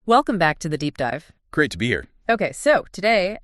Welcome back to the deep dive. Great to be here. Okay, so today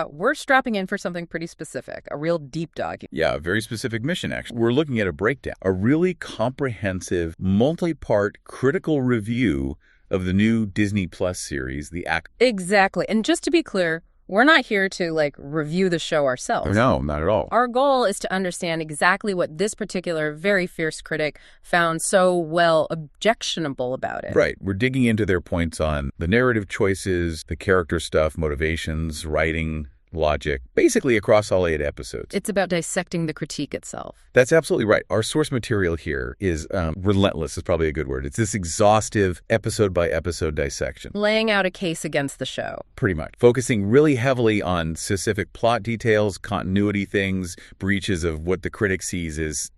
we're strapping in for something pretty specific, a real deep dog. Yeah, a very specific mission, actually. We're looking at a breakdown, a really comprehensive, multi-part critical review of the new Disney Plus series, The Acolyte. Exactly. And just to be clear, we're not here to, review the show ourselves. No, not at all. Our goal is to understand exactly what this particular very fierce critic found so, objectionable about it. Right. We're digging into their points on the narrative choices, the character stuff, motivations, writing, logic, basically across all 8 episodes. It's about dissecting the critique itself. That's absolutely right. Our source material here is relentless is probably a good word. It's this exhaustive episode-by-episode dissection. Laying out a case against the show. Pretty much. Focusing really heavily on specific plot details, continuity things, breaches of what the critic sees as,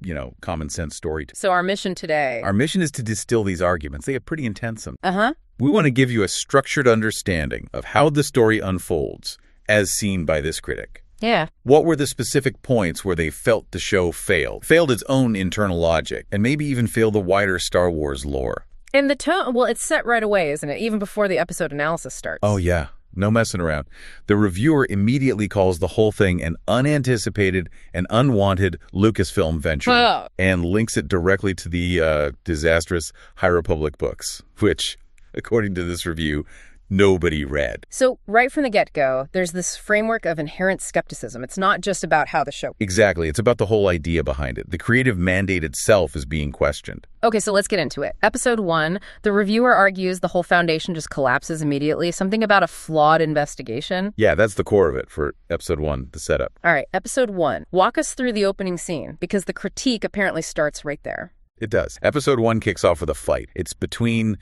common sense storytelling. So our mission today... Our mission is to distill these arguments. They get pretty intense. Uh-huh. We want to give you a structured understanding of how the story unfolds as seen by this critic. Yeah. What were the specific points where they felt the show failed its own internal logic, and maybe even failed the wider Star Wars lore? And the tone, it's set right away, isn't it? Even before the episode analysis starts. Oh, yeah. No messing around. The reviewer immediately calls the whole thing an unanticipated and unwanted Lucasfilm venture and links it directly to the disastrous High Republic books, which, according to this review, nobody read. So right from the get-go, there's this framework of inherent skepticism. It's not just about how the show... Exactly. It's about the whole idea behind it. The creative mandate itself is being questioned. Okay, so let's get into it. Episode 1, the reviewer argues the whole foundation just collapses immediately. Something about a flawed investigation. Yeah, that's the core of it for episode 1, the setup. All right, episode 1. Walk us through the opening scene, because the critique apparently starts right there. It does. Episode 1 kicks off with a fight. It's between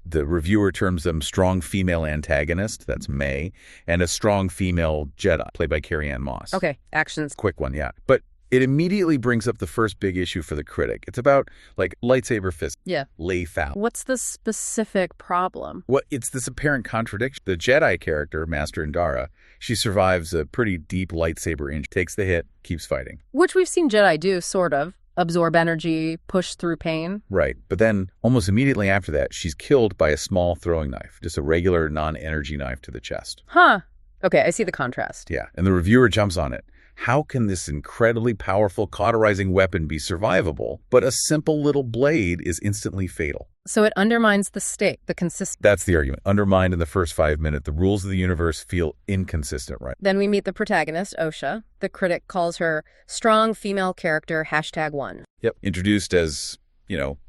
the reviewer terms them strong female antagonist, that's May, and a strong female Jedi, played by Carrie-Anne Moss. Okay, actions. Quick one, yeah. But it immediately brings up the first big issue for the critic. It's about, lightsaber fists. Yeah. Lay foul. What's the specific problem? Well, it's this apparent contradiction. The Jedi character, Master Indara, she survives a pretty deep lightsaber injury, takes the hit, keeps fighting. Which we've seen Jedi do, sort of. Absorb energy, push through pain. Right. But then almost immediately after that, she's killed by a small throwing knife, just a regular non-energy knife to the chest. Huh. Okay, I see the contrast. Yeah. And the reviewer jumps on it. How can this incredibly powerful cauterizing weapon be survivable, but a simple little blade is instantly fatal? So it undermines the stake, the consistency. That's the argument. Undermined in the first 5 minutes, the rules of the universe feel inconsistent, right? Then we meet the protagonist, Osha. The critic calls her strong female character, #1. Yep. Introduced as,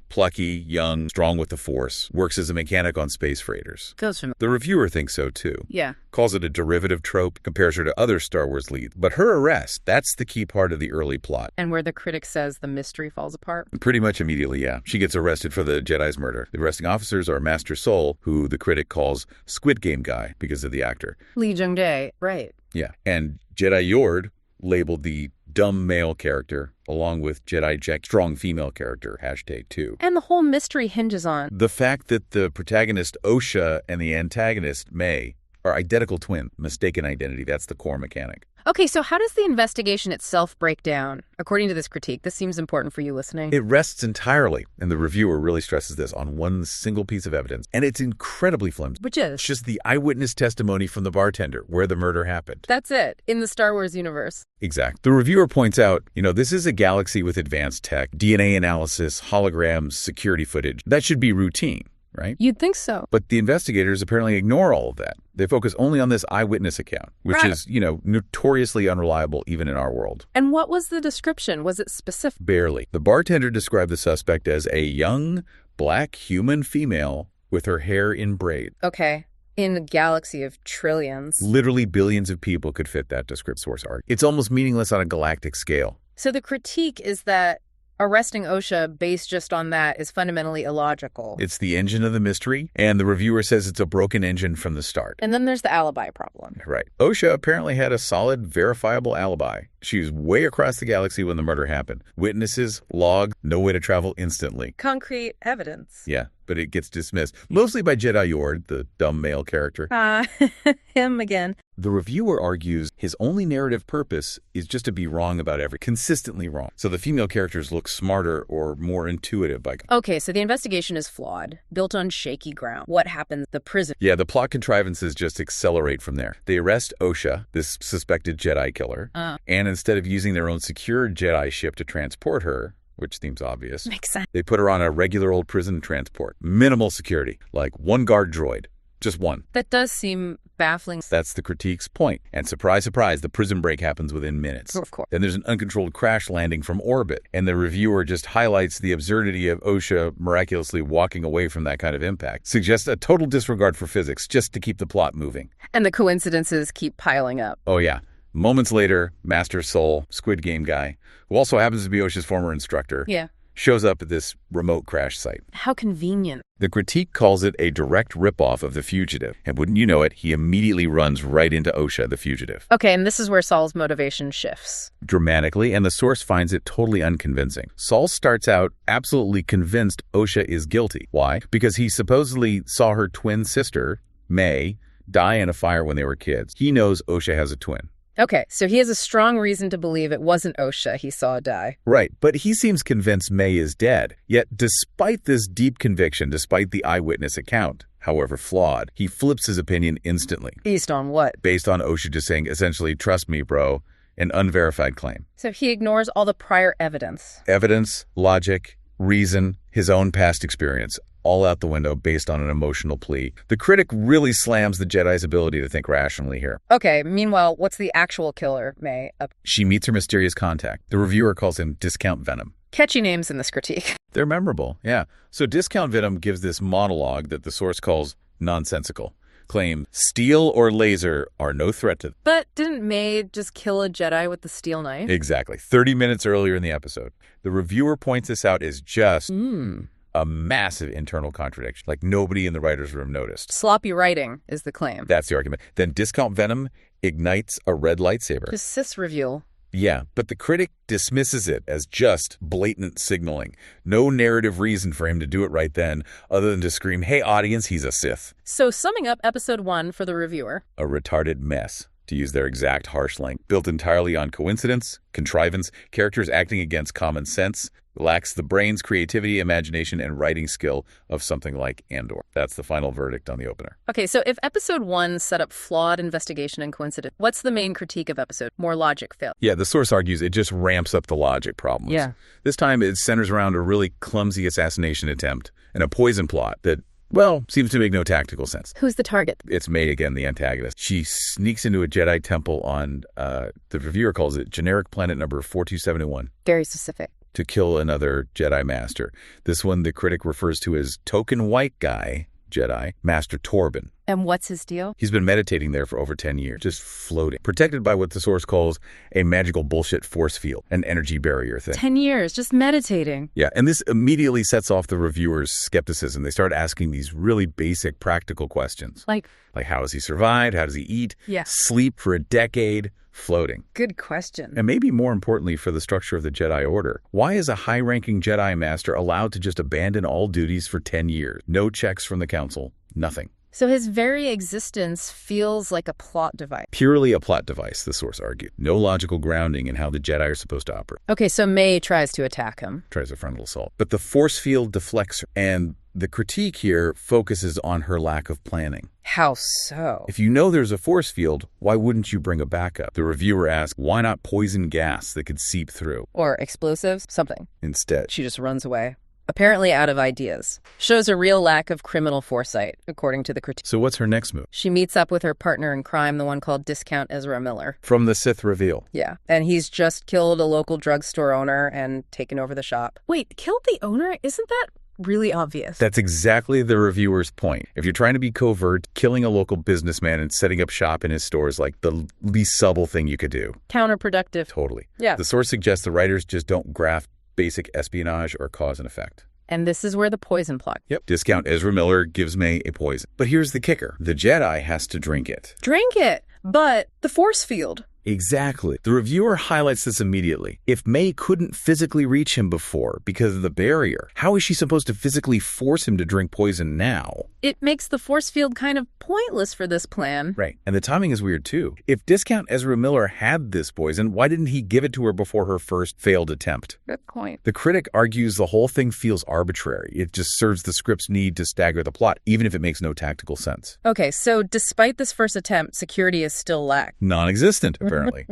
plucky, young, strong with the Force, works as a mechanic on space freighters. Goes from... The reviewer thinks so, too. Yeah. Calls it a derivative trope, compares her to other Star Wars leads. But her arrest, that's the key part of the early plot. And where the critic says the mystery falls apart? Pretty much immediately, yeah. She gets arrested for the Jedi's murder. The arresting officers are Master Soul, who the critic calls Squid Game guy because of the actor. Lee Jung-jae, right. Yeah. And Jedi Yord, labeled the dumb male character, along with Jedi Jack, strong female character, #2. And the whole mystery hinges on the fact that the protagonist, Osha, and the antagonist, May, are identical twins. Mistaken identity, that's the core mechanic. Okay, so how does the investigation itself break down? According to this critique, this seems important for you listening. It rests entirely, and the reviewer really stresses this, on one single piece of evidence. And it's incredibly flimsy. Which is? It's just the eyewitness testimony from the bartender where the murder happened. That's it, in the Star Wars universe. Exact. The reviewer points out, this is a galaxy with advanced tech, DNA analysis, holograms, security footage. That should be routine. Right? You'd think so. But the investigators apparently ignore all of that. They focus only on this eyewitness account, which is, notoriously unreliable even in our world. And what was the description? Was it specific? Barely. The bartender described the suspect as a young, black human female with her hair in braid. Okay. In a galaxy of trillions. Literally billions of people could fit that descriptive source art. It's almost meaningless on a galactic scale. So the critique is that arresting Osha based just on that is fundamentally illogical. It's the engine of the mystery, and the reviewer says it's a broken engine from the start. And then there's the alibi problem. Right. Osha apparently had a solid, verifiable alibi. She was way across the galaxy when the murder happened. Witnesses, log, no way to travel instantly. Concrete evidence. Yeah. but it gets dismissed, mostly by Jedi Yord, the dumb male character. Him again. The reviewer argues his only narrative purpose is just to be wrong about consistently wrong. So the female characters look smarter or more intuitive by... Okay, so the investigation is flawed, built on shaky ground. What happens? The prison... Yeah, the plot contrivances just accelerate from there. They arrest Osha, this suspected Jedi killer, and instead of using their own secure Jedi ship to transport her, which seems obvious, makes sense, they put her on a regular old prison transport. Minimal security, like one guard droid. Just one. That does seem baffling. That's the critique's point. And surprise, surprise, the prison break happens within minutes. Of course. Then there's an uncontrolled crash landing from orbit. And the reviewer just highlights the absurdity of Osha miraculously walking away from that kind of impact. Suggests a total disregard for physics just to keep the plot moving. And the coincidences keep piling up. Oh, yeah. Moments later, Master Soul, Squid Game guy, who also happens to be Osha's former instructor, shows up at this remote crash site. How convenient. The critique calls it a direct ripoff of The Fugitive. And wouldn't you know it, he immediately runs right into Osha, the fugitive. Okay, and this is where Saul's motivation shifts. Dramatically, and the source finds it totally unconvincing. Saul starts out absolutely convinced Osha is guilty. Why? Because he supposedly saw her twin sister, May, die in a fire when they were kids. He knows Osha has a twin. Okay, so he has a strong reason to believe it wasn't Osha he saw die. Right, but he seems convinced May is dead. Yet, despite this deep conviction, despite the eyewitness account, however flawed, he flips his opinion instantly. Based on what? Based on Osha just saying, essentially, trust me, bro, an unverified claim. So he ignores all the prior evidence. Evidence, logic, reason, his own past experience. All out the window based on an emotional plea. The critic really slams the Jedi's ability to think rationally here. Okay, meanwhile, what's the actual killer, May? She meets her mysterious contact. The reviewer calls him Discount Venom. Catchy names in this critique. They're memorable, yeah. So Discount Venom gives this monologue that the source calls nonsensical. Claim, steel or laser are no threat to them. But didn't May just kill a Jedi with the steel knife? Exactly. 30 minutes earlier in the episode. The reviewer points this out as just... a massive internal contradiction, like nobody in the writer's room noticed. Sloppy writing is the claim. That's the argument. Then Discount Venom ignites a red lightsaber. Just cis reveal. Yeah, but the critic dismisses it as just blatant signaling. No narrative reason for him to do it right then, other than to scream, hey audience, he's a Sith. So summing up episode 1 for the reviewer. A retarded mess, to use their exact harsh length, built entirely on coincidence, contrivance, characters acting against common sense, lacks the brains, creativity, imagination, and writing skill of something like Andor. That's the final verdict on the opener. Okay, so if episode 1 set up flawed investigation and coincidence, what's the main critique of episode? More logic fail. Yeah, the source argues it just ramps up the logic problems. Yeah. This time it centers around a really clumsy assassination attempt and a poison plot that, well, seems to make no tactical sense. Who's the target? It's May again, the antagonist. She sneaks into a Jedi temple on, the reviewer calls it generic planet number 4271. Very specific. To kill another Jedi Master. This one the critic refers to as token white guy Jedi, Master Torben. And what's his deal? He's been meditating there for over 10 years, just floating, protected by what the source calls a magical bullshit force field, an energy barrier thing. 10 years, just meditating. Yeah, and this immediately sets off the reviewer's skepticism. They start asking these really basic practical questions. Like how has he survived? How does he eat? Yeah. Sleep for a decade? Floating. Good question. And maybe more importantly for the structure of the Jedi Order, why is a high-ranking Jedi Master allowed to just abandon all duties for 10 years? No checks from the Council, nothing. So his very existence feels like a plot device. Purely a plot device, the source argued. No logical grounding in how the Jedi are supposed to operate. Okay, so May tries to attack him. Tries a frontal assault. But the force field deflects her, and the critique here focuses on her lack of planning. How so? If you know there's a force field, why wouldn't you bring a backup? The reviewer asks, why not poison gas that could seep through? Or explosives? Something. Instead, she just runs away. Apparently out of ideas. Shows a real lack of criminal foresight, according to the critique. So what's her next move? She meets up with her partner in crime, the one called Discount Ezra Miller. From the Sith reveal. Yeah, and he's just killed a local drugstore owner and taken over the shop. Wait, killed the owner? Isn't that really obvious? That's exactly the reviewer's point. If you're trying to be covert, killing a local businessman and setting up shop in his store is like the least subtle thing you could do. Counterproductive. Totally. Yeah. The source suggests the writers just don't graft basic espionage or cause and effect. And this is where the poison plot. Yep. Discount Ezra Miller gives May a poison. But here's the kicker. The Jedi has to drink it. Drink it! But the force field. Exactly. The reviewer highlights this immediately. If May couldn't physically reach him before because of the barrier, how is she supposed to physically force him to drink poison now? It makes the force field kind of pointless for this plan. Right. And the timing is weird, too. If Discount Ezra Miller had this poison, why didn't he give it to her before her first failed attempt? Good point. The critic argues the whole thing feels arbitrary. It just serves the script's need to stagger the plot, even if it makes no tactical sense. Okay, so despite this first attempt, security is still lacked. Non-existent, apparently.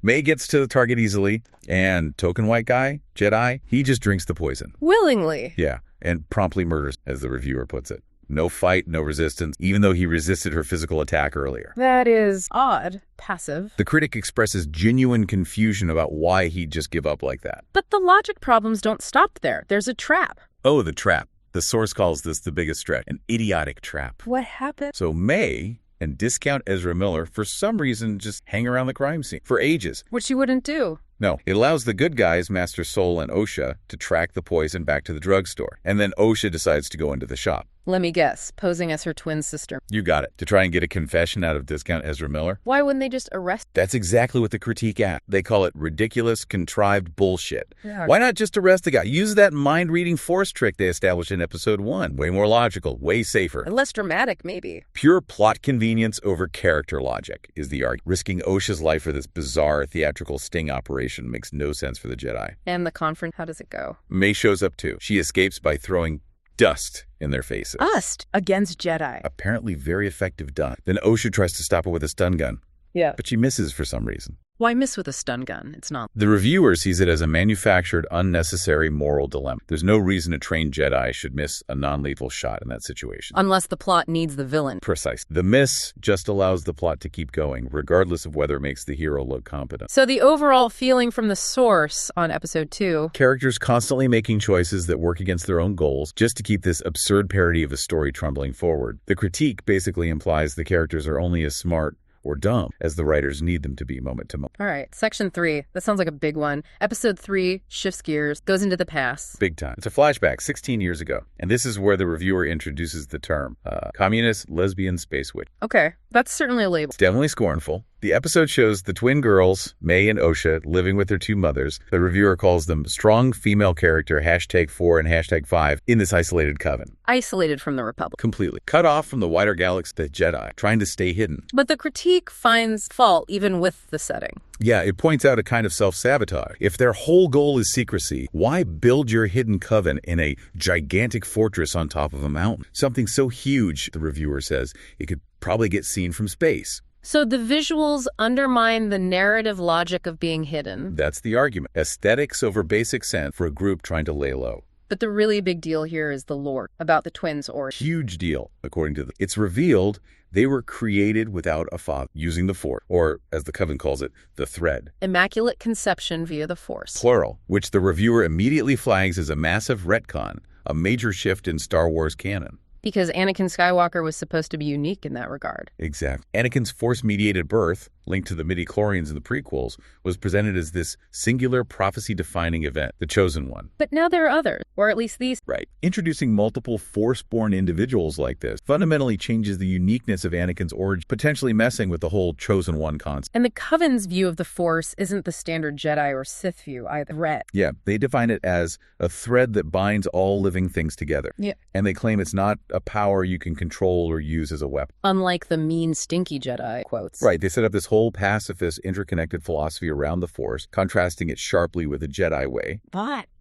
May gets to the target easily, and token white guy, Jedi, he just drinks the poison. Willingly. Yeah, and promptly murders, as the reviewer puts it. No fight, no resistance, even though he resisted her physical attack earlier. That is odd. Passive. The critic expresses genuine confusion about why he'd just give up like that. But the logic problems don't stop there. There's a trap. Oh, the trap. The source calls this the biggest stretch, an idiotic trap. What happened? So May and Discount Ezra Miller, for some reason, just hang around the crime scene for ages. Which you wouldn't do. No, it allows the good guys, Master Soul and Osha, to track the poison back to the drugstore. And then Osha decides to go into the shop. Let me guess, posing as her twin sister. You got it. To try and get a confession out of Discount Ezra Miller. Why wouldn't they just arrest? That's exactly what the critique at. They call it ridiculous, contrived bullshit. Yeah. Why not just arrest the guy? Use that mind-reading force trick they established in episode 1. Way more logical, way safer. Less dramatic, maybe. Pure plot convenience over character logic is the argument. Risking Osha's life for this bizarre theatrical sting operation makes no sense for the Jedi. And the conference, how does it go? May shows up too. She escapes by throwing dust in their faces. Dust against Jedi. Apparently very effective dust. Then Osha tries to stop her with a stun gun. Yeah. But she misses for some reason. Why miss with a stun gun? It's not. The reviewer sees it as a manufactured, unnecessary moral dilemma. There's no reason a trained Jedi should miss a non-lethal shot in that situation. Unless the plot needs the villain. Precise. The miss just allows the plot to keep going, regardless of whether it makes the hero look competent. So the overall feeling from the source on episode 2... Characters constantly making choices that work against their own goals just to keep this absurd parody of a story trundling forward. The critique basically implies the characters are only as smart or dumb as the writers need them to be moment to moment. All right, section 3. That sounds like a big one. Episode 3 shifts gears, goes into the past. Big time. It's a flashback 16 years ago. And this is where the reviewer introduces the term, communist lesbian space witch. Okay, that's certainly a label. It's definitely scornful. The episode shows the twin girls, May and Osha, living with their two mothers. The reviewer calls them strong female character, #4 and #5, in this isolated coven. Isolated from the Republic. Completely. Cut off from the wider galaxy, the Jedi, trying to stay hidden. But the critique finds fault even with the setting. Yeah, it points out a kind of self-sabotage. If their whole goal is secrecy, why build your hidden coven in a gigantic fortress on top of a mountain? Something so huge, the reviewer says, it could probably get seen from space. So the visuals undermine the narrative logic of being hidden. That's the argument. Aesthetics over basic sense for a group trying to lay low. But the really big deal here is the lore about the twins' origin. Huge deal, according to It's revealed they were created without a father, using the Force, or as the Coven calls it, the thread. Immaculate conception via the Force. Plural, which the reviewer immediately flags as a massive retcon, a major shift in Star Wars canon. Because Anakin Skywalker was supposed to be unique in that regard. Exactly. Anakin's Force-mediated birth, linked to the midi-chlorians in the prequels, was presented as this singular prophecy-defining event, the chosen one. But now there are others, or at least these. Right. Introducing multiple Force-born individuals like this fundamentally changes the uniqueness of Anakin's origin, potentially messing with the whole chosen one concept. And the Coven's view of the Force isn't the standard Jedi or Sith view either. Thread. Yeah, they define it as a thread that binds all living things together. Yeah. And they claim it's not a power you can control or use as a weapon. Unlike the mean, stinky Jedi, quotes. Right, they set up this whole pacifist, interconnected philosophy around the Force, contrasting it sharply with the Jedi way.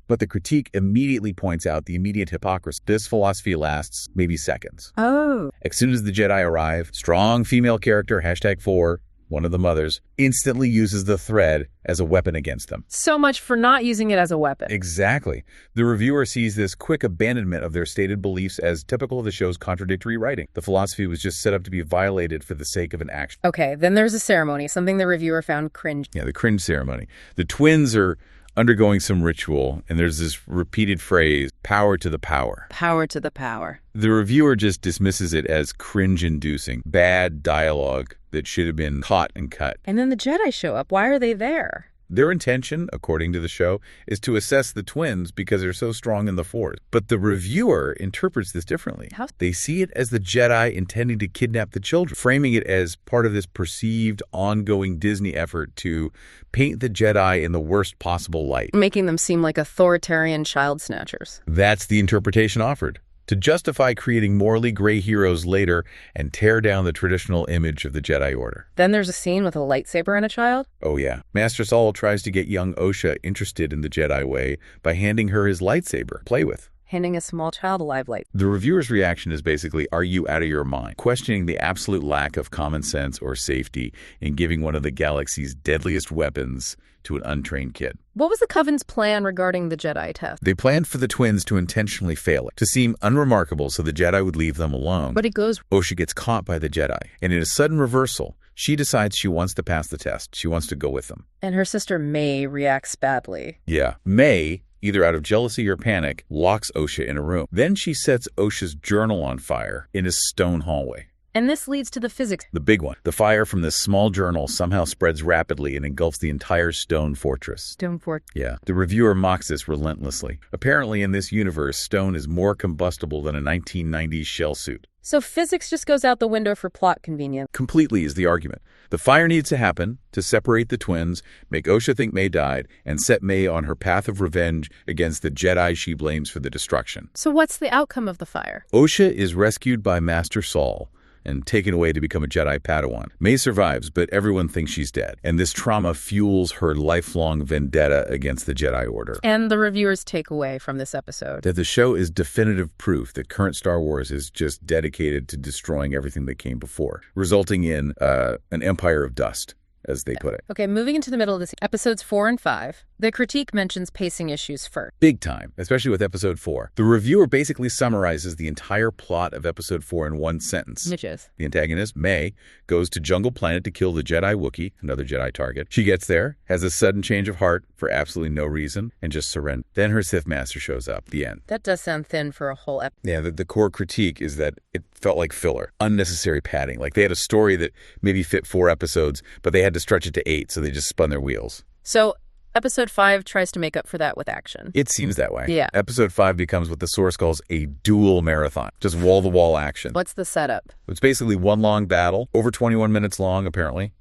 But the critique immediately points out the immediate hypocrisy. This philosophy lasts maybe seconds. Oh. As soon as the Jedi arrive, strong female character, #4, one of the mothers, instantly uses the thread as a weapon against them. So much for not using it as a weapon. Exactly. The reviewer sees this quick abandonment of their stated beliefs as typical of the show's contradictory writing. The philosophy was just set up to be violated for the sake of an action. Okay, then there's a ceremony, something the reviewer found cringe. Yeah, the cringe ceremony. The twins are undergoing some ritual, and there's this repeated phrase, power to the power. Power to the power. The reviewer just dismisses it as cringe-inducing, bad dialogue that should have been caught and cut. And then the Jedi show up. Why are they there? Their intention, according to the show, is to assess the twins because they're so strong in the Force. But the reviewer interprets this differently. How? They see it as the Jedi intending to kidnap the children, framing it as part of this perceived, ongoing Disney effort to paint the Jedi in the worst possible light. Making them seem like authoritarian child snatchers. That's the interpretation offered, to justify creating morally gray heroes later and tear down the traditional image of the Jedi Order. Then there's a scene with a lightsaber and a child? Oh yeah. Master Saul tries to get young Osha interested in the Jedi way by handing her his lightsaber to play with. Handing a small child a live light. The reviewer's reaction is basically, are you out of your mind? Questioning the absolute lack of common sense or safety in giving one of the galaxy's deadliest weapons to an untrained kid. What was the Coven's plan regarding the Jedi test? They planned for the twins to intentionally fail it, to seem unremarkable so the Jedi would leave them alone. But it goes... Osha gets caught by the Jedi, and in a sudden reversal, she decides she wants to pass the test. She wants to go with them. And her sister May reacts badly. Yeah. May, either out of jealousy or panic, locks Osha in a room. Then she sets Osha's journal on fire in his stone hallway. And this leads to the physics. The big one. The fire from this small journal somehow spreads rapidly and engulfs the entire stone fortress. Stone fort. Yeah. The reviewer mocks this relentlessly. Apparently, in this universe, stone is more combustible than a 1990s shell suit. So physics just goes out the window for plot convenience. Completely is the argument. The fire needs to happen to separate the twins, make Osha think May died, and set May on her path of revenge against the Jedi she blames for the destruction. So what's the outcome of the fire? Osha is rescued by Master Saul and taken away to become a Jedi Padawan. May survives, but everyone thinks she's dead. And this trauma fuels her lifelong vendetta against the Jedi Order. And the reviewer's takeaway from this episode? That the show is definitive proof that current Star Wars is just dedicated to destroying everything that came before, resulting in an empire of dust, as they put it. Okay, moving into the middle of this, episodes 4 and 5, the critique mentions pacing issues first. Big time, especially with episode 4. The reviewer basically summarizes the entire plot of episode 4 in one sentence. Which is? The antagonist, May, goes to Jungle Planet to kill the Jedi Wookiee, another Jedi target. She gets there, has a sudden change of heart for absolutely no reason, and just surrenders. Then her Sith Master shows up. The end. That does sound thin for a whole episode. Yeah, the core critique is that it felt like filler, unnecessary padding. Like they had a story that maybe fit 4 episodes, but they had to stretch it to 8, so they just spun their wheels. So episode 5 tries to make up for that with action. It seems that way. Yeah. Episode 5 becomes what the source calls a dual marathon. Just wall-to-wall action. What's the setup? It's basically one long battle, over 21 minutes long, apparently.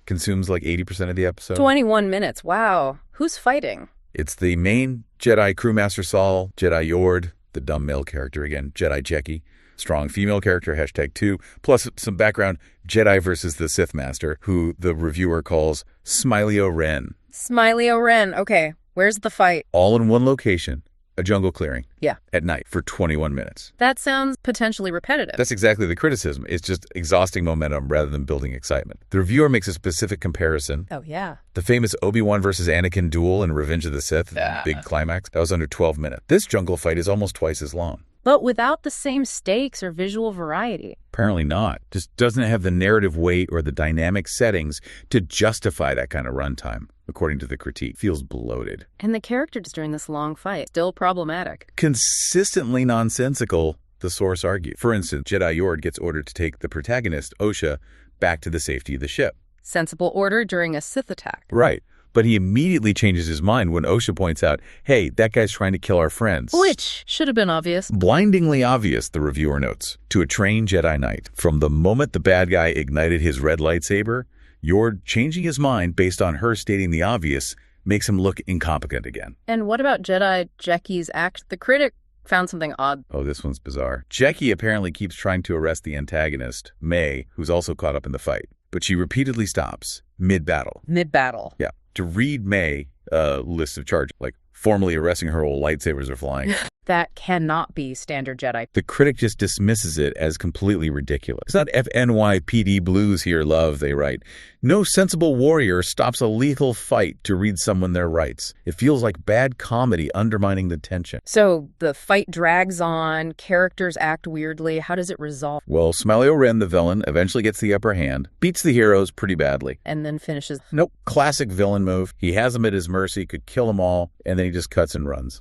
Consumes like 80% of the episode. 21 minutes. Wow. Who's fighting? It's the main Jedi Crewmaster Saul, Jedi Yord, the dumb male character again, Jedi Jekki, strong female character, #2, plus some background, Jedi versus the Sith Master, who the reviewer calls Smiley O'Ren. Smiley O'Ren. Okay, where's the fight? All in one location, a jungle clearing. Yeah. At night for 21 minutes. That sounds potentially repetitive. That's exactly the criticism. It's just exhausting momentum rather than building excitement. The reviewer makes a specific comparison. Oh, yeah. The famous Obi-Wan versus Anakin duel in Revenge of the Sith, big climax, that was under 12 minutes. This jungle fight is almost twice as long. But without the same stakes or visual variety. Apparently not. Just doesn't have the narrative weight or the dynamic settings to justify that kind of runtime, according to the critique. Feels bloated. And the characters during this long fight, still problematic. Consistently nonsensical, the source argued. For instance, Jedi Yord gets ordered to take the protagonist, Osha, back to the safety of the ship. Sensible order during a Sith attack. Right. But he immediately changes his mind when Osha points out, hey, that guy's trying to kill our friends. Which should have been obvious. Blindingly obvious, the reviewer notes, to a trained Jedi Knight. From the moment the bad guy ignited his red lightsaber, Yord changing his mind based on her stating the obvious makes him look incompetent again. And what about Jedi Jekki's act? The critic found something odd. Oh, this one's bizarre. Jekki apparently keeps trying to arrest the antagonist, May, who's also caught up in the fight. But she repeatedly stops mid-battle. Mid-battle. Yeah. To read May list of charges, like formally arresting her while lightsabers are flying. That cannot be standard Jedi. The critic just dismisses it as completely ridiculous. It's not FNYPD blues here, love, they write. No sensible warrior stops a lethal fight to read someone their rights. It feels like bad comedy undermining the tension. So the fight drags on, characters act weirdly. How does it resolve? Well, Smiley O'Ren, the villain, eventually gets the upper hand, beats the heroes pretty badly. And then finishes. Nope. Classic villain move. He has them at his mercy, could kill them all, and then he just cuts and runs.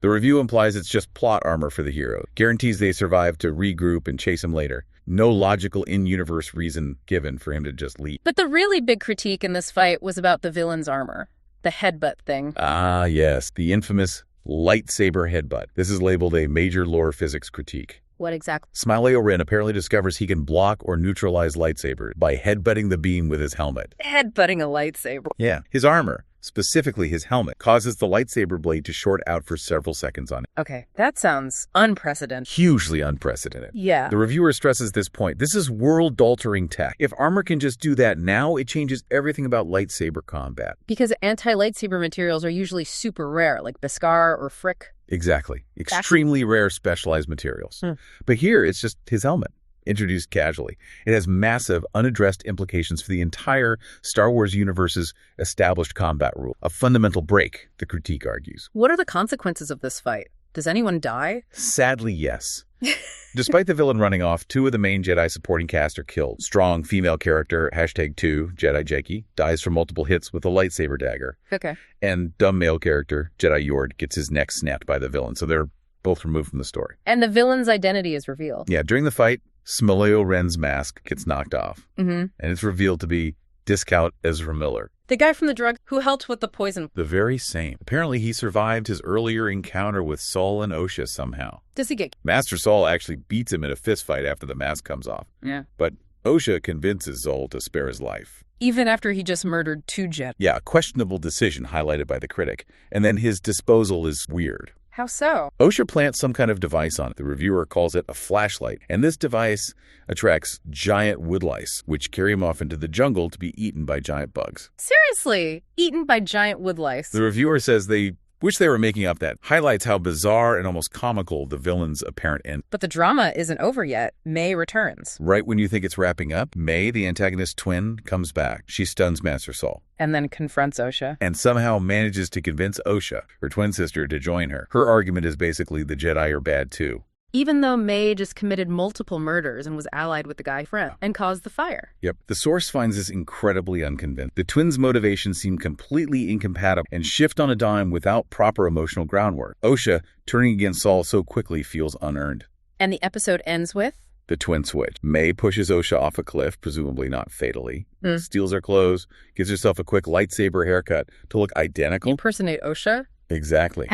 The review implies it's just plot armor for the hero. Guarantees they survive to regroup and chase him later. No logical in-universe reason given for him to just leave. But the really big critique in this fight was about the villain's armor. The headbutt thing. Ah, yes, the infamous lightsaber headbutt. This is labeled a major lore physics critique. What exactly? Smaileo Rin apparently discovers he can block or neutralize lightsabers by headbutting the beam with his helmet. Headbutting a lightsaber. Yeah, his armor, specifically his helmet, causes the lightsaber blade to short out for several seconds on it. Okay, that sounds unprecedented. Hugely unprecedented. Yeah. The reviewer stresses this point. This is world-altering tech. If armor can just do that now, it changes everything about lightsaber combat. Because anti-lightsaber materials are usually super rare, like Beskar or Frick. Exactly. Extremely rare specialized materials. But here, it's just his helmet, introduced casually. It has massive, unaddressed implications for the entire Star Wars universe's established combat rule. A fundamental break, the critique argues. What are the consequences of this fight? Does anyone die? Sadly, yes. Despite the villain running off, 2 of the main Jedi supporting cast are killed. Strong female character, #2, Jedi Jeki, dies from multiple hits with a lightsaber dagger. Okay. And dumb male character, Jedi Yord, gets his neck snapped by the villain. So they're both removed from the story. And the villain's identity is revealed. Yeah, during the fight, Smaileo Ren's mask gets knocked off. And it's revealed to be Discount Ezra Miller. The guy from the drug who helped with the poison. The very same. Apparently, he survived his earlier encounter with Saul and Osha somehow. Does he get... Master Saul actually beats him in a fistfight after the mask comes off. Yeah. But Osha convinces Zol to spare his life. Even after he just murdered 2 Jedi. Yeah, a questionable decision highlighted by the critic. And then his disposal is weird. How so? Osha plants some kind of device on it. The reviewer calls it a flashlight. And this device attracts giant woodlice, which carry him off into the jungle to be eaten by giant bugs. Seriously? Eaten by giant woodlice? The reviewer says they wish they were making up that. Highlights how bizarre and almost comical the villain's apparent end. But the drama isn't over yet. May returns. Right when you think it's wrapping up, May, the antagonist twin, comes back. She stuns Master Saul. And then confronts Osha. And somehow manages to convince Osha, her twin sister, to join her. Her argument is basically the Jedi are bad too. Even though May just committed multiple murders and was allied with the guy friend and caused the fire. Yep. The source finds this incredibly unconvincing. The twins' motivations seem completely incompatible and shift on a dime without proper emotional groundwork. Osha, turning against Saul so quickly, feels unearned. And the episode ends with? The twin switch. May pushes Osha off a cliff, presumably not fatally, steals her clothes, gives herself a quick lightsaber haircut to look identical. Impersonate Osha? Exactly.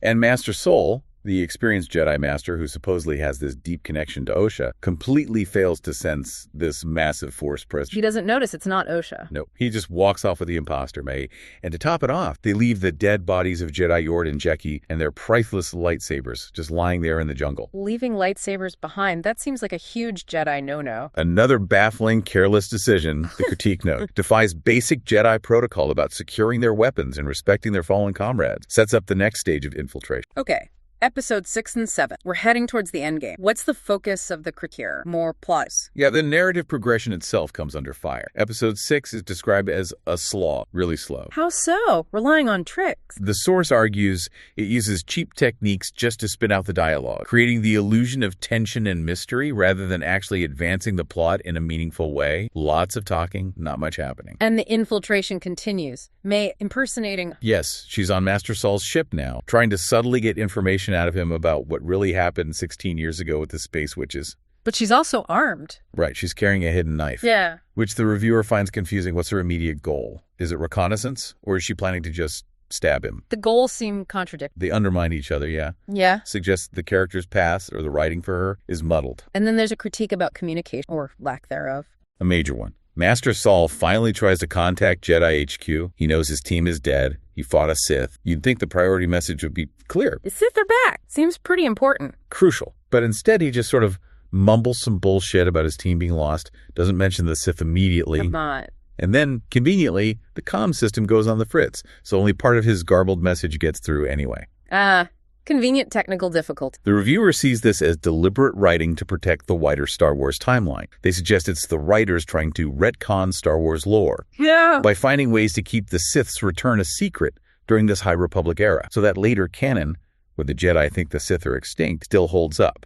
And Master Saul, the experienced Jedi Master who supposedly has this deep connection to Osha, completely fails to sense this massive force presence. He doesn't notice it's not Osha. No, he just walks off with the imposter, May. And to top it off, they leave the dead bodies of Jedi Yord and Jeki and their priceless lightsabers just lying there in the jungle. Leaving lightsabers behind, that seems like a huge Jedi no-no. Another baffling, careless decision, the critique note, defies basic Jedi protocol about securing their weapons and respecting their fallen comrades, sets up the next stage of infiltration. Okay. Episodes 6 and 7. We're heading towards the endgame. What's the focus of the critique? More plots. Yeah, the narrative progression itself comes under fire. Episode 6 is described as a slog, really slow. How so? Relying on tricks. The source argues it uses cheap techniques just to spin out the dialogue, creating the illusion of tension and mystery rather than actually advancing the plot in a meaningful way. Lots of talking, not much happening. And the infiltration continues. May impersonating... Yes, she's on Master Saul's ship now, trying to subtly get information out of him about what really happened 16 years ago with the space witches. But she's also armed. Right, she's carrying a hidden knife. Yeah. Which the reviewer finds confusing. What's her immediate goal? Is it reconnaissance, or is she planning to just stab him? The goals seem contradictory. They undermine each other, yeah. Yeah. Suggests the character's path, or the writing for her, is muddled. And then there's a critique about communication, or lack thereof. A major one. Master Saul finally tries to contact Jedi HQ. He knows his team is dead. He fought a Sith. You'd think the priority message would be clear. The Sith are back. Seems pretty important. Crucial. But instead, he just sort of mumbles some bullshit about his team being lost, doesn't mention the Sith immediately. Come on. And then, conveniently, the comm system goes on the fritz, so only part of his garbled message gets through anyway. Convenient technical difficulty. The reviewer sees this as deliberate writing to protect the wider Star Wars timeline. They suggest it's the writers trying to retcon Star Wars lore. Yeah. By finding ways to keep the Sith's return a secret during this High Republic era, so that later canon, where the Jedi think the Sith are extinct, still holds up.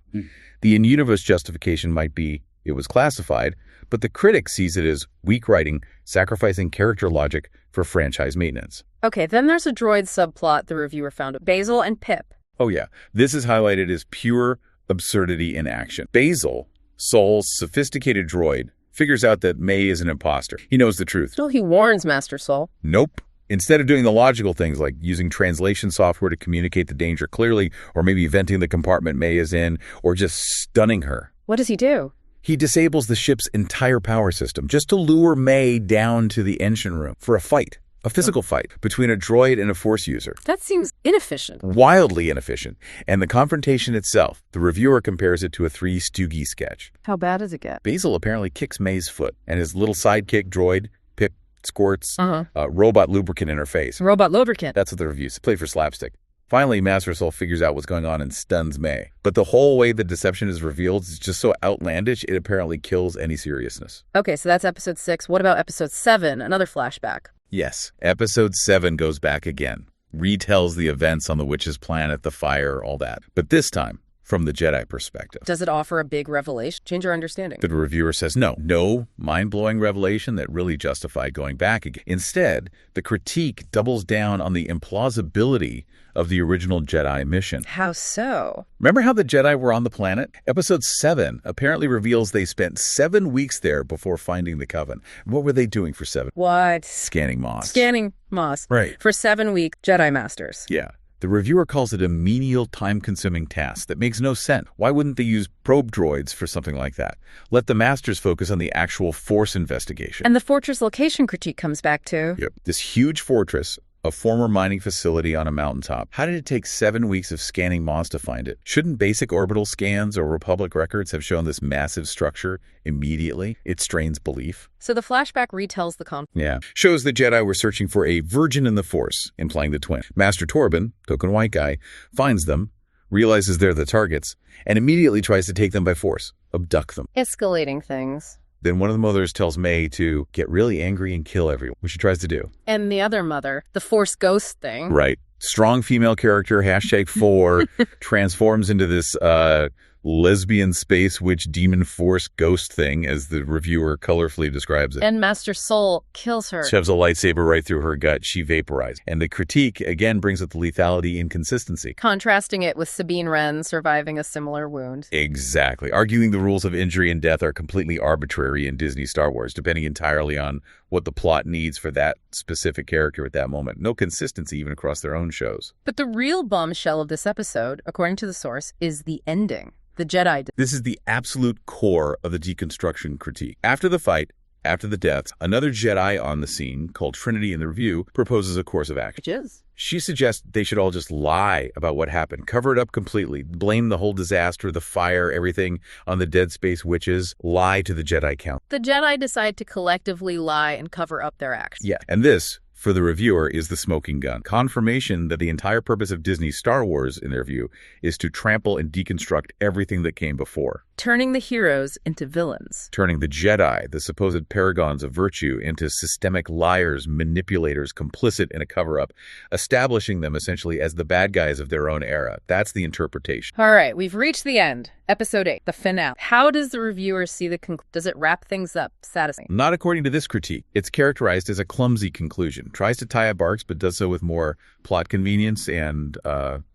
The in-universe justification might be it was classified, but the critic sees it as weak writing, sacrificing character logic for franchise maintenance. Okay, then there's a droid subplot the reviewer found. Basil and Pip. Oh yeah, this is highlighted as pure absurdity in action. Basil, Saul's sophisticated droid, figures out that May is an imposter. He knows the truth. Still, he warns Master Saul. Nope. Instead of doing the logical things like using translation software to communicate the danger clearly, or maybe venting the compartment May is in, or just stunning her. What does he do? He disables the ship's entire power system just to lure May down to the engine room for a fight. A physical fight between a droid and a Force user. That seems inefficient. Wildly inefficient. And the confrontation itself, the reviewer compares it to a Three Stooges sketch. How bad does it get? Basil apparently kicks May's foot, and his little sidekick droid, Pip, squirts robot lubricant in her face. Robot lubricant. That's what the reviews play for slapstick. Finally, Master Soul figures out what's going on and stuns May. But the whole way the deception is revealed is just so outlandish, it apparently kills any seriousness. Okay, so that's episode 6. What about episode 7? Another flashback. Yes, episode 7 goes back again, retells the events on the witch's planet, the fire, all that. But this time, from the Jedi perspective. Does it offer a big revelation? Change our understanding? The reviewer says no mind-blowing revelation that really justified going back again. Instead, the critique doubles down on the implausibility of the original Jedi mission. How so? Remember how the Jedi were on the planet? Episode 7 apparently reveals they spent 7 weeks there before finding the Coven. What were they doing for 7? What? Scanning Moss. Scanning Moss. Right. For 7 weeks, Jedi Masters. Yeah. The reviewer calls it a menial, time-consuming task that makes no sense. Why wouldn't they use probe droids for something like that? Let the Masters focus on the actual Force investigation. And the fortress location critique comes back to? Yep. This huge fortress, a former mining facility on a mountaintop. How did it take 7 weeks of scanning Moss to find it? Shouldn't basic orbital scans or Republic records have shown this massive structure immediately? It strains belief. So the flashback retells the conflict. Yeah. Shows the Jedi were searching for a virgin in the Force, implying the twin. Master Torben, token white guy, finds them, realizes they're the targets, and immediately tries to take them by force, abduct them. Escalating things. Then one of the mothers tells May to get really angry and kill everyone, which she tries to do. And the other mother, the Force ghost thing. Right. Strong female character, #4, transforms into this lesbian space witch demon force ghost thing, as the reviewer colorfully describes it. And Master Soul kills her. Shoves a lightsaber right through her gut. She vaporized. And the critique, again, brings up the lethality inconsistency. Contrasting it with Sabine Wren surviving a similar wound. Exactly. Arguing the rules of injury and death are completely arbitrary in Disney Star Wars, depending entirely on what the plot needs for that specific character at that moment. No consistency even across their own shows. But the real bombshell of this episode, according to the source, is the ending. The Jedi. This is the absolute core of the deconstruction critique. After the fight, after the deaths, another Jedi on the scene, called Trinity in the review, proposes a course of action. Which is? She suggests they should all just lie about what happened, cover it up completely, blame the whole disaster, the fire, everything on the Dead Space Witches, lie to the Jedi Council. The Jedi decide to collectively lie and cover up their actions. Yeah, and this, for the reviewer, is the smoking gun. Confirmation that the entire purpose of Disney's Star Wars, in their view, is to trample and deconstruct everything that came before. Turning the heroes into villains. Turning the Jedi, the supposed paragons of virtue, into systemic liars, manipulators, complicit in a cover-up, establishing them essentially as the bad guys of their own era. That's the interpretation. All right, we've reached the end. Episode 8, the finale. How does the reviewer see the conclusion? Does it wrap things up satisfying? Not according to this critique. It's characterized as a clumsy conclusion. Tries to tie up arcs, but does so with more plot convenience and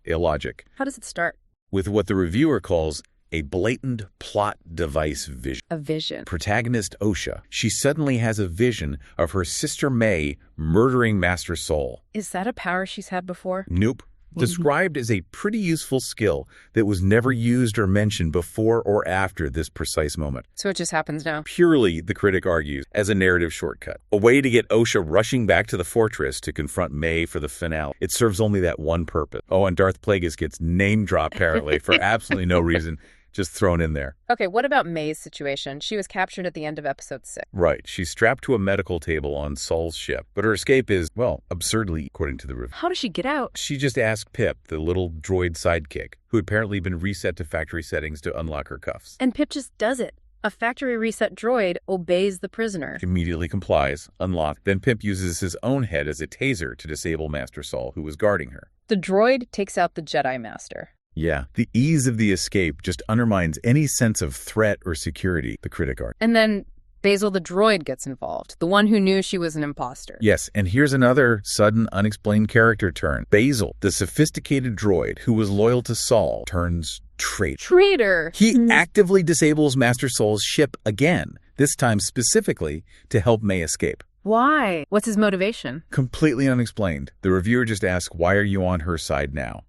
illogic. How does it start? With what the reviewer calls a blatant plot device vision. A vision. Protagonist Osha. She suddenly has a vision of her sister May murdering Master Soul. Is that a power she's had before? Nope. Described as a pretty useful skill that was never used or mentioned before or after this precise moment. So it just happens now? Purely, the critic argues, as a narrative shortcut. A way to get Osha rushing back to the fortress to confront May for the finale. It serves only that one purpose. Oh, and Darth Plagueis gets name-dropped, apparently, for absolutely no reason. Just thrown in there. Okay, what about May's situation? She was captured at the end of episode 6. Right. She's strapped to a medical table on Saul's ship. But her escape is, well, absurdly, according to the review. How does she get out? She just asked Pip, the little droid sidekick, who had apparently been reset to factory settings to unlock her cuffs. And Pip just does it. A factory reset droid obeys the prisoner. Immediately complies, unlocked. Then Pip uses his own head as a taser to disable Master Saul, who was guarding her. The droid takes out the Jedi Master. Yeah, the ease of the escape just undermines any sense of threat or security, the critic argues. And then Basil the droid gets involved, the one who knew she was an imposter. Yes, and here's another sudden, unexplained character turn. Basil, the sophisticated droid who was loyal to Saul, turns traitor. Traitor! He actively disables Master Saul's ship again, this time specifically to help May escape. Why? What's his motivation? Completely unexplained. The reviewer just asks, why are you on her side now?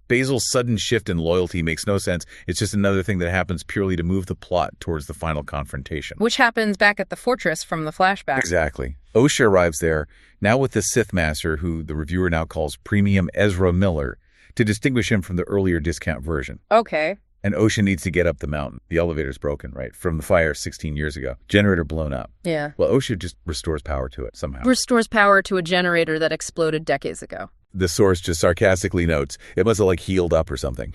Basil's sudden shift in loyalty makes no sense. It's just another thing that happens purely to move the plot towards the final confrontation. Which happens back at the fortress from the flashback. Exactly. Osha arrives there, now with the Sith Master, who the reviewer now calls Premium Ezra Miller, to distinguish him from the earlier discount version. Okay. And Osha needs to get up the mountain. The elevator's broken, right? From the fire 16 years ago. Generator blown up. Yeah. Well, Osha just restores power to it somehow. Restores power to a generator that exploded decades ago. The source just sarcastically notes, it must have healed up or something.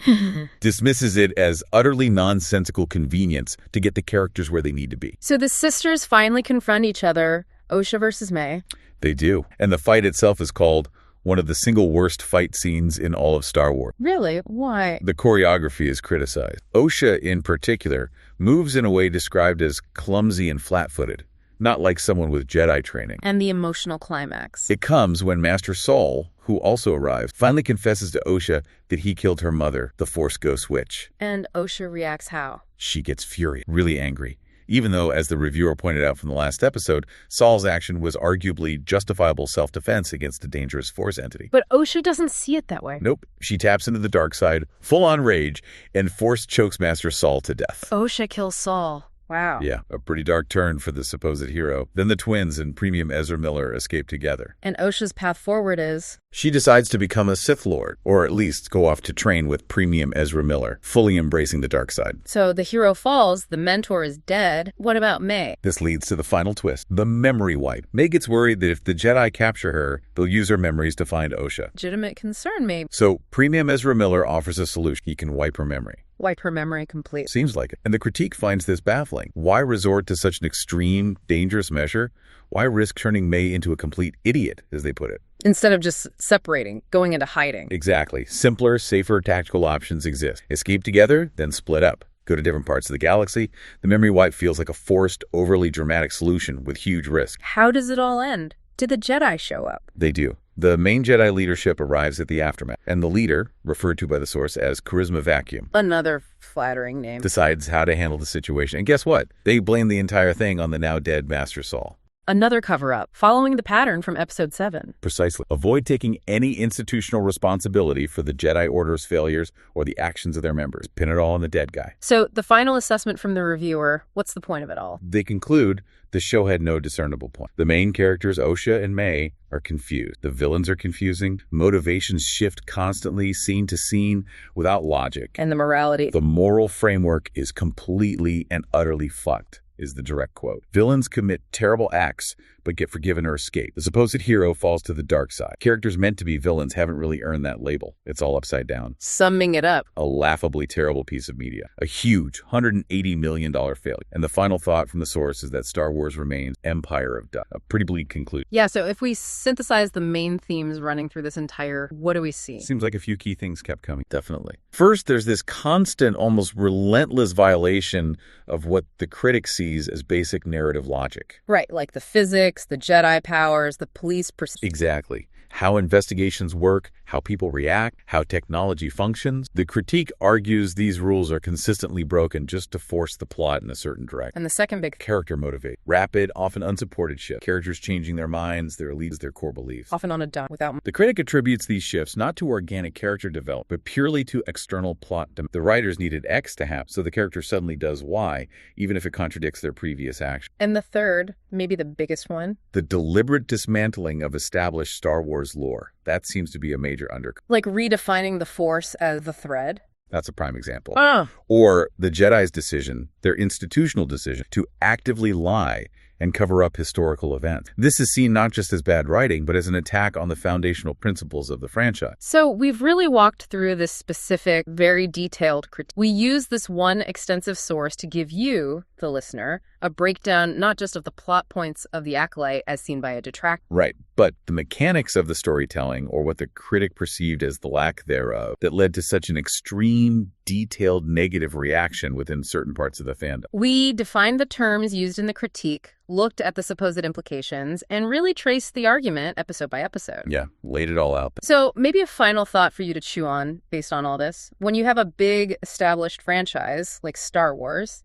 Dismisses it as utterly nonsensical convenience to get the characters where they need to be. So the sisters finally confront each other, Osha versus May. They do. And the fight itself is called one of the single worst fight scenes in all of Star Wars. Really? Why? The choreography is criticized. Osha, in particular, moves in a way described as clumsy and flat-footed, not like someone with Jedi training. And the emotional climax. It comes when Master Saul, who also arrives, finally confesses to Osha that he killed her mother, the Force Ghost Witch. And Osha reacts how? She gets furious, really angry. Even though, as the reviewer pointed out from the last episode, Saul's action was arguably justifiable self-defense against a dangerous Force entity. But Osha doesn't see it that way. Nope. She taps into the dark side, full-on rage, and Force chokes Master Saul to death. Osha kills Saul. Wow. Yeah, a pretty dark turn for the supposed hero. Then the twins and Premium Ezra Miller escape together. And Osha's path forward is? She decides to become a Sith Lord, or at least go off to train with Premium Ezra Miller, fully embracing the dark side. So the hero falls, the mentor is dead. What about May? This leads to the final twist, the memory wipe. May gets worried that if the Jedi capture her, they'll use her memories to find Osha. Legitimate concern, maybe. So Premium Ezra Miller offers a solution. He can wipe her memory. Wipe her memory complete. Seems like it. And the critique finds this baffling. Why resort to such an extreme, dangerous measure? Why risk turning May into a complete idiot, as they put it? Instead of just separating, going into hiding. Exactly. Simpler, safer tactical options exist. Escape together, then split up. Go to different parts of the galaxy. The memory wipe feels like a forced, overly dramatic solution with huge risk. How does it all end? Did the Jedi show up? They do. The main Jedi leadership arrives at the aftermath, and the leader, referred to by the source as Charisma Vacuum, another flattering name, decides how to handle the situation. And guess what? They blame the entire thing on the now dead Master Saul. Another cover-up, following the pattern from Episode 7. Precisely. Avoid taking any institutional responsibility for the Jedi Order's failures or the actions of their members. Pin it all on the dead guy. So, the final assessment from the reviewer, what's the point of it all? They conclude the show had no discernible point. The main characters, Osha and May, are confused. The villains are confusing. Motivations shift constantly, scene to scene, without logic. And the morality. The moral framework is completely and utterly fucked, is the direct quote. Villains commit terrible acts, but get forgiven or escape. The supposed hero falls to the dark side. Characters meant to be villains haven't really earned that label. It's all upside down. Summing it up. A laughably terrible piece of media. A huge $180 million failure. And the final thought from the source is that Star Wars remains Empire of Dust. A pretty bleak conclusion. Yeah, so if we synthesize the main themes running through this entire, what do we see? Seems like a few key things kept coming. Definitely. First, there's this constant, almost relentless violation of what the critic sees as basic narrative logic. Right, like the physics, the Jedi powers, the police... Exactly. How investigations work, how people react, how technology functions. The critique argues these rules are consistently broken just to force the plot in a certain direction. And the second big... Character motivate. Rapid, often unsupported shift. Characters changing their minds, their leads, their core beliefs. Often on a dime without... The critic attributes these shifts not to organic character development, but purely to external plot. The writers needed X to happen, so the character suddenly does Y, even if it contradicts their previous action. And the third, maybe the biggest one... The deliberate dismantling of established Star Wars lore. That seems to be a major undercurrent. Like redefining the Force as the thread? That's a prime example. Oh. Or the Jedi's decision, their institutional decision, to actively lie and cover up historical events. This is seen not just as bad writing, but as an attack on the foundational principles of the franchise. So we've really walked through this specific, very detailed critique. We use this one extensive source to give you, the listener, a breakdown not just of the plot points of The Acolyte as seen by a detractor. Right, but the mechanics of the storytelling, or what the critic perceived as the lack thereof, that led to such an extreme, detailed negative reaction within certain parts of the fandom. We defined the terms used in the critique, looked at the supposed implications, and really traced the argument episode by episode. Yeah, laid it all out. So maybe a final thought for you to chew on based on all this. When you have a big established franchise like Star Wars,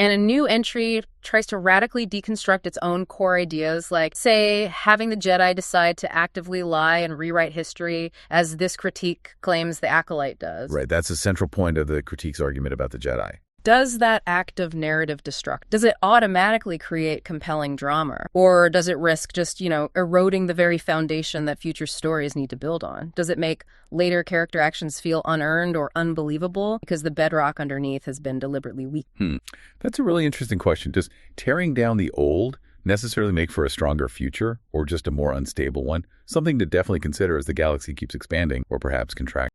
And a new entry tries to radically deconstruct its own core ideas, like, say, having the Jedi decide to actively lie and rewrite history, as this critique claims The Acolyte does. Right, that's a central point of the critique's argument about the Jedi. Does that act of narrative destruct? Does it automatically create compelling drama? Or does it risk just, eroding the very foundation that future stories need to build on? Does it make later character actions feel unearned or unbelievable because the bedrock underneath has been deliberately weak? That's a really interesting question. Does tearing down the old necessarily make for a stronger future or just a more unstable one? Something to definitely consider as the galaxy keeps expanding or perhaps contracting.